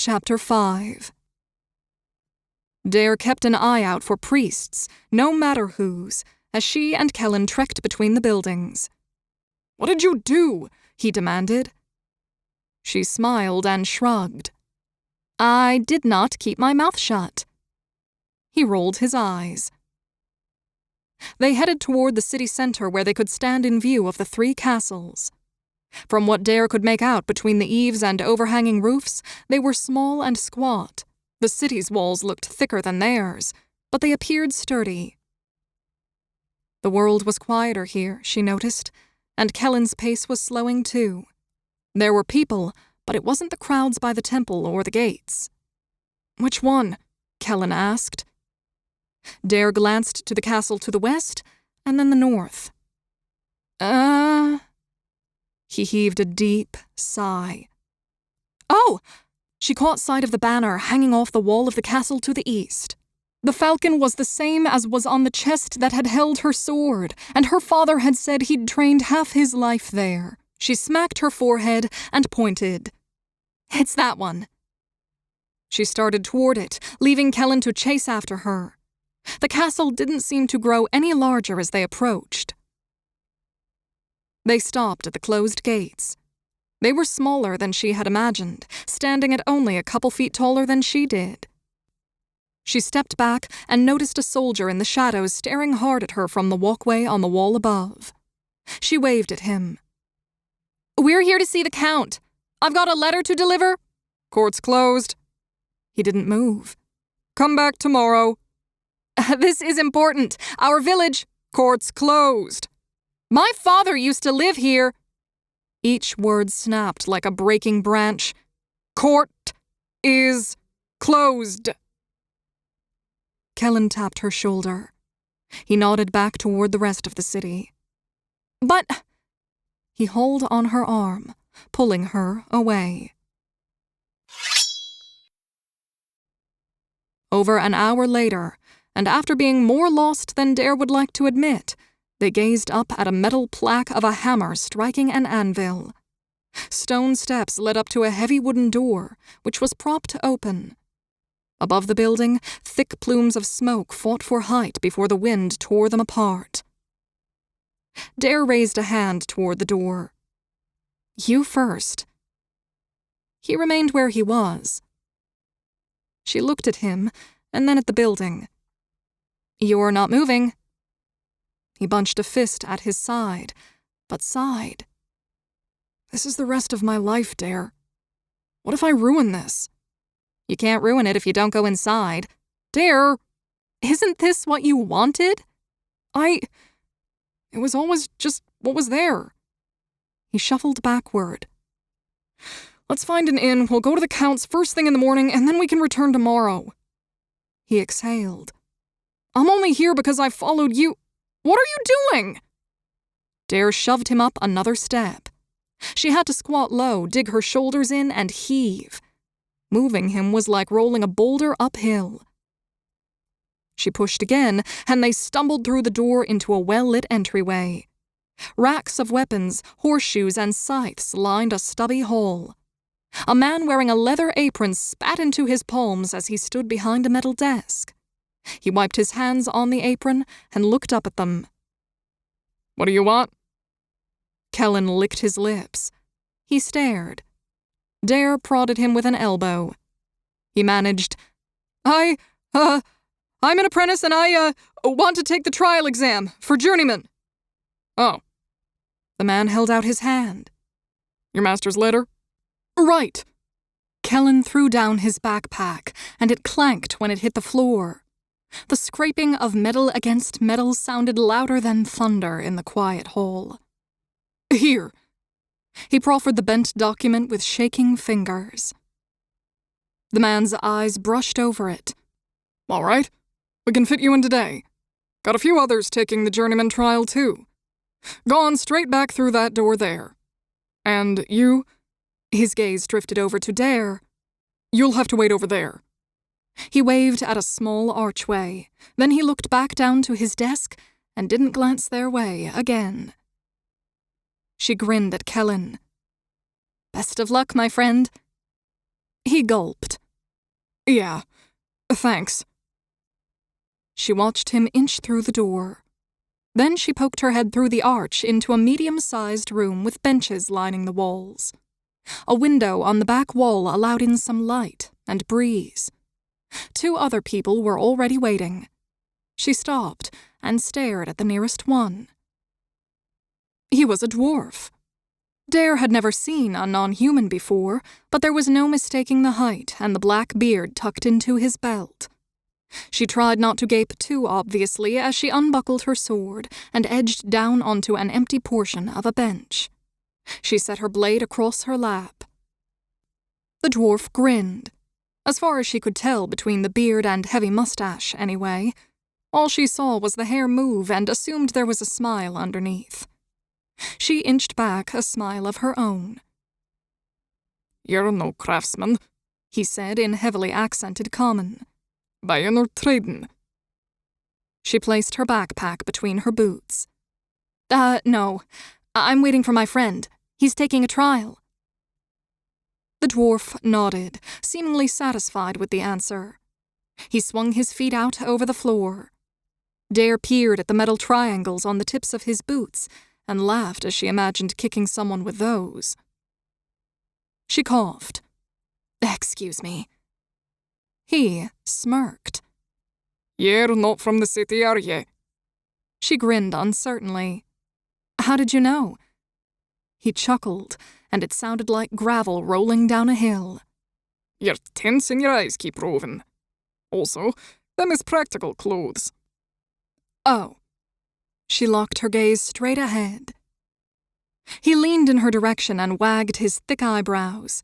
Chapter 5. Dare kept an eye out for priests, no matter whose, as she and Kelin trekked between the buildings. "What did you do?" he demanded. She smiled and shrugged. "I did not keep my mouth shut." He rolled his eyes. They headed toward the city center where they could stand in view of the 3 castles. From what Dare could make out between the eaves and overhanging roofs, they were small and squat. The city's walls looked thicker than theirs, but they appeared sturdy. The world was quieter here, she noticed, and Kelin's pace was slowing too. There were people, but it wasn't the crowds by the temple or the gates. "Which one?" Kelin asked. Dare glanced to the castle to the west, and then the north. He heaved a deep sigh. "Oh!" She caught sight of the banner hanging off the wall of the castle to the east. The falcon was the same as was on the chest that had held her sword, and her father had said he'd trained half his life there. She smacked her forehead and pointed. "It's that one." She started toward it, leaving Kelin to chase after her. The castle didn't seem to grow any larger as they approached. They stopped at the closed gates. They were smaller than she had imagined, standing at only a couple feet taller than she did. She stepped back and noticed a soldier in the shadows staring hard at her from the walkway on the wall above. She waved at him. "We're here to see the Count. I've got a letter to deliver." "Court's closed." He didn't move. "Come back tomorrow." "This is important. Our village—" "Court's closed." "My father used to live here." Each word snapped like a breaking branch. "Court is closed." Kelin tapped her shoulder. He nodded back toward the rest of the city. "But—" He hauled on her arm, pulling her away. Over an hour later, and after being more lost than Dare would like to admit, they gazed up at a metal plaque of a hammer striking an anvil. Stone steps led up to a heavy wooden door, which was propped open. Above the building, thick plumes of smoke fought for height before the wind tore them apart. Dare raised a hand toward the door. "You first." He remained where he was. She looked at him, and then at the building. "You're not moving." He bunched a fist at his side, but sighed. "This is the rest of my life, Dare. What if I ruin this?" "You can't ruin it if you don't go inside." "Dare, isn't this what you wanted?" It was always just what was there." He shuffled backward. "Let's find an inn, we'll go to the Count's first thing in the morning, and then we can return tomorrow." He exhaled. "I'm only here because I followed you." "What are you doing?" Dare shoved him up another step. She had to squat low, dig her shoulders in, and heave. Moving him was like rolling a boulder uphill. She pushed again, and they stumbled through the door into a well-lit entryway. Racks of weapons, horseshoes, and scythes lined a stubby hall. A man wearing a leather apron spat into his palms as he stood behind a metal desk. He wiped his hands on the apron and looked up at them. "What do you want?" Kelin licked his lips. He stared. Dare prodded him with an elbow. He managed, I'm an apprentice and I want to take the trial exam for journeyman." "Oh." The man held out his hand. "Your master's letter?" "Right." Kelin threw down his backpack, and it clanked when it hit the floor. The scraping of metal against metal sounded louder than thunder in the quiet hall. "Here." He proffered the bent document with shaking fingers. The man's eyes brushed over it. "All right, we can fit you in today. Got a few others taking the journeyman trial, too. Go on straight back through that door there. And you," his gaze drifted over to Dare, "you'll have to wait over there." He waved at a small archway. Then he looked back down to his desk and didn't glance their way again. She grinned at Kelin. "Best of luck, my friend." He gulped. Yeah, thanks. She watched him inch through the door. Then she poked her head through the arch into a medium-sized room with benches lining the walls. A window on the back wall allowed in some light and breeze. 2 other people were already waiting. She stopped and stared at the nearest one. He was a dwarf. Dare had never seen a non-human before, but there was no mistaking the height and the black beard tucked into his belt. She tried not to gape too obviously as she unbuckled her sword and edged down onto an empty portion of a bench. She set her blade across her lap. The dwarf grinned. As far as she could tell between the beard and heavy mustache, anyway. All she saw was the hair move and assumed there was a smile underneath. She inched back a smile of her own. "You're no craftsman," he said in heavily accented common. "Buying or trading?" She placed her backpack between her boots. No. I'm waiting for my friend. He's taking a trial." The dwarf nodded, seemingly satisfied with the answer. He swung his feet out over the floor. Dare peered at the metal triangles on the tips of his boots and laughed as she imagined kicking someone with those. She coughed. "Excuse me." He smirked. "You're not from the city, are you?" She grinned uncertainly. "How did you know?" He chuckled, and it sounded like gravel rolling down a hill. "Your tints in your eyes keep roving. Also, them is practical clothes." "Oh." She locked her gaze straight ahead. He leaned in her direction and wagged his thick eyebrows.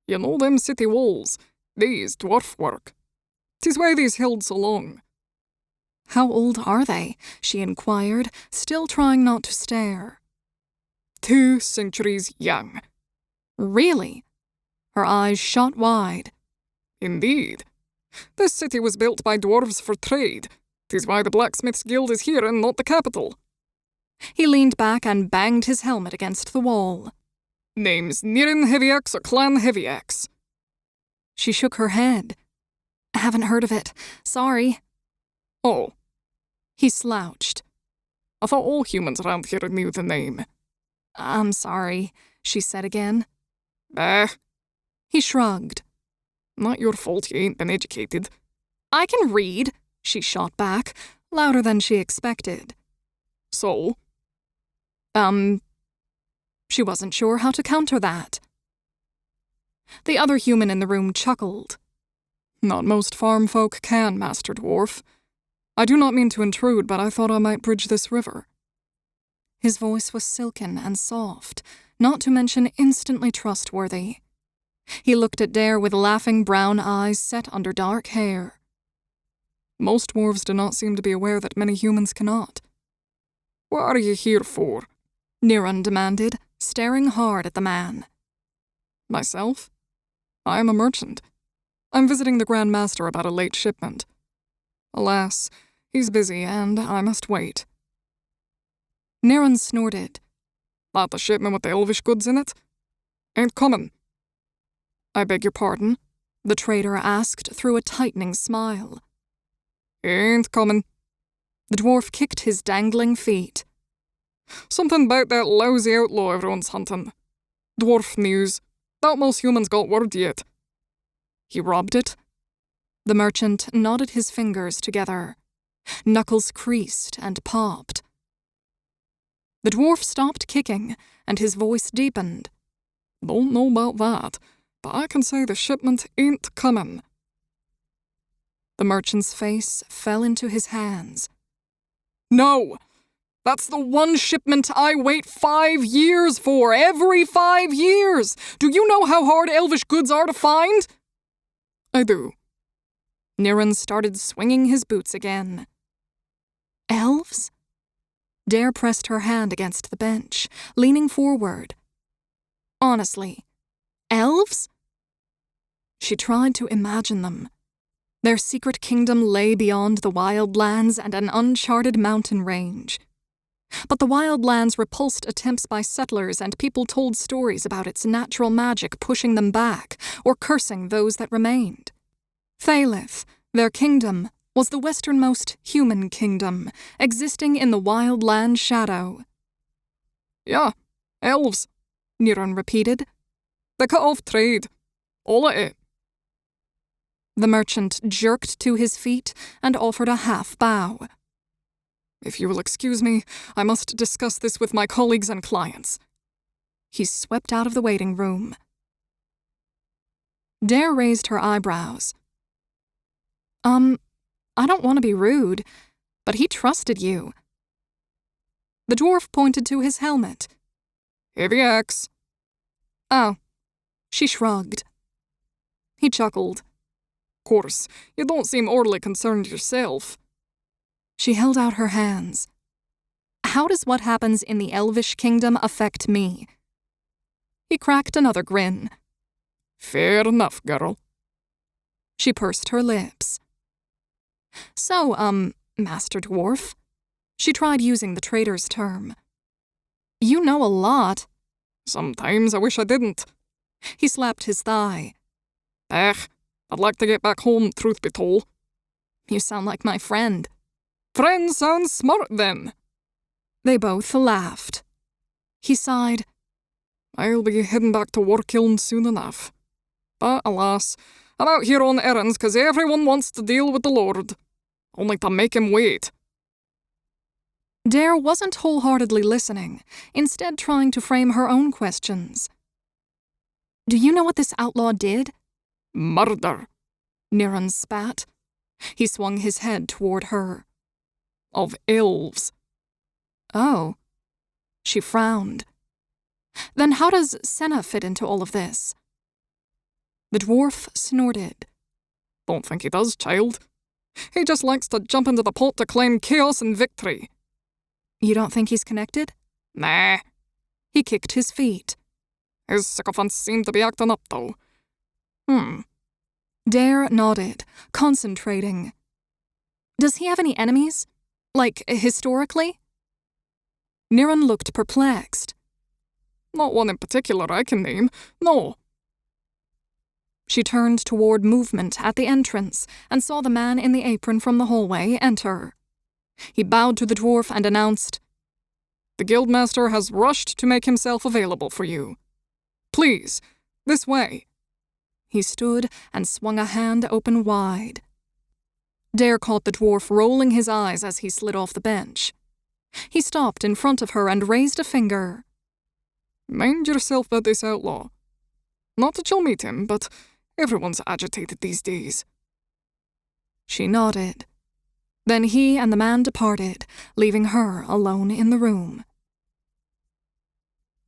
"You know them city walls, these dwarf work. 'Tis why these held so long." "How old are they?" she inquired, still trying not to stare. 2 centuries young." "Really?" Her eyes shot wide. "Indeed. This city was built by dwarves for trade. 'Tis why the blacksmith's guild is here and not the capital." He leaned back and banged his helmet against the wall. "Name's Nirin Heavyaxe or Clan Heavyaxe." She shook her head. "Haven't heard of it. Sorry." "Oh." He slouched. "I thought all humans around here knew the name." "I'm sorry," she said again. "Bah." He shrugged. "Not your fault you ain't been educated." "I can read," she shot back, louder than she expected. "So?" She wasn't sure how to counter that. The other human in the room chuckled. "Not most farm folk can, Master Dwarf. I do not mean to intrude, but I thought I might bridge this river." His voice was silken and soft, not to mention instantly trustworthy. He looked at Dare with laughing brown eyes set under dark hair. "Most dwarves do not seem to be aware that many humans cannot." "What are you here for?" Niran demanded, staring hard at the man. "Myself? I am a merchant. I'm visiting the Grand Master about a late shipment. Alas, he's busy and I must wait." Niran snorted. "That the shipment with the elvish goods in it? Ain't coming." "I beg your pardon?" the traitor asked through a tightening smile. "Ain't coming." The dwarf kicked his dangling feet. "Something about that lousy outlaw everyone's hunting. Dwarf news. Doubt most humans got word yet." "He robbed it?" The merchant knotted his fingers together. Knuckles creased and popped. The dwarf stopped kicking, and his voice deepened. "Don't know about that, but I can say the shipment ain't coming." The merchant's face fell into his hands. "No! That's the one shipment I wait 5 years for, every 5 years! Do you know how hard elvish goods are to find?" "I do." Niran started swinging his boots again. "Elves?" Dare pressed her hand against the bench, leaning forward. "Honestly, elves?" She tried to imagine them. Their secret kingdom lay beyond the wildlands and an uncharted mountain range. But the wildlands repulsed attempts by settlers, and people told stories about its natural magic pushing them back or cursing those that remained. Thalith, their kingdom, was the westernmost human kingdom, existing in the wild land shadow. Yeah, elves, Niran repeated. They cut off trade. All of it. The merchant jerked to his feet and offered a half bow. If you will excuse me, I must discuss this with my colleagues and clients. He swept out of the waiting room. Dare raised her eyebrows. I don't want to be rude, but he trusted you. The dwarf pointed to his helmet. Heavy axe. Oh. She shrugged. He chuckled. Course, you don't seem overly concerned yourself. She held out her hands. How does what happens in the elvish kingdom affect me? He cracked another grin. Fair enough, girl. She pursed her lips. So, Master Dwarf. She tried using the traitor's term. You know a lot. Sometimes I wish I didn't. He slapped his thigh. I'd like to get back home, truth be told. You sound like my friend. Friend sounds smart, then. They both laughed. He sighed. I'll be heading back to Warkiln soon enough. But alas, I'm out here on errands because everyone wants to deal with the Lord. Only to make him wait. Dare wasn't wholeheartedly listening, instead trying to frame her own questions. Do you know what this outlaw did? Murder. Niran spat. He swung his head toward her. Of elves. Oh. She frowned. Then how does Senna fit into all of this? The dwarf snorted. Don't think he does, child. He just likes to jump into the pot to claim chaos and victory. You don't think he's connected? Nah. He kicked his feet. His sycophants seem to be acting up, though. Dare nodded, concentrating. Does he have any enemies? Like, historically? Niran looked perplexed. Not one in particular I can name, no. She turned toward movement at the entrance and saw the man in the apron from the hallway enter. He bowed to the dwarf and announced, The guildmaster has rushed to make himself available for you. Please, this way. He stood and swung a hand open wide. Dare caught the dwarf rolling his eyes as he slid off the bench. He stopped in front of her and raised a finger. Mind yourself about this outlaw. Not that you'll meet him, but everyone's agitated these days. She nodded. Then he and the man departed, leaving her alone in the room.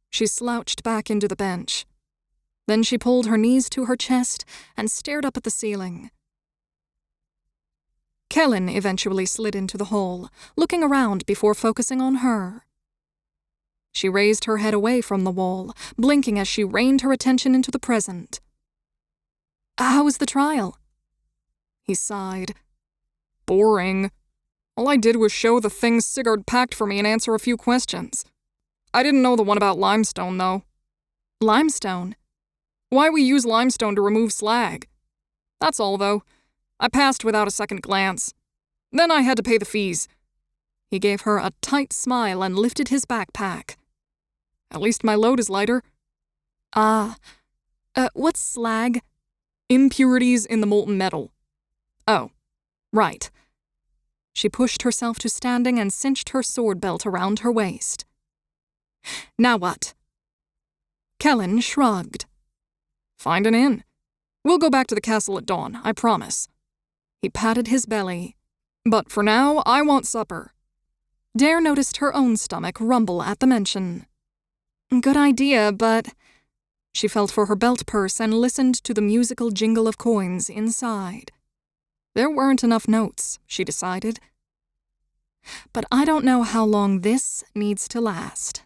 She slouched back into the bench. Then she pulled her knees to her chest and stared up at the ceiling. Kelin eventually slid into the hall, looking around before focusing on her. She raised her head away from the wall, blinking as she reined her attention into the present. How was the trial? He sighed. Boring. All I did was show the things Sigurd packed for me and answer a few questions. I didn't know the one about limestone, though. Limestone? Why we use limestone to remove slag. That's all, though. I passed without a second glance. Then I had to pay the fees. He gave her a tight smile and lifted his backpack. At least my load is lighter. What's slag? Impurities in the molten metal. Oh, right. She pushed herself to standing and cinched her sword belt around her waist. Now what? Kelin shrugged. Find an inn. We'll go back to the castle at dawn, I promise. He patted his belly. But for now, I want supper. Dare noticed her own stomach rumble at the mention. Good idea, but... She felt for her belt purse and listened to the musical jingle of coins inside. There weren't enough notes, she decided. But I don't know how long this needs to last.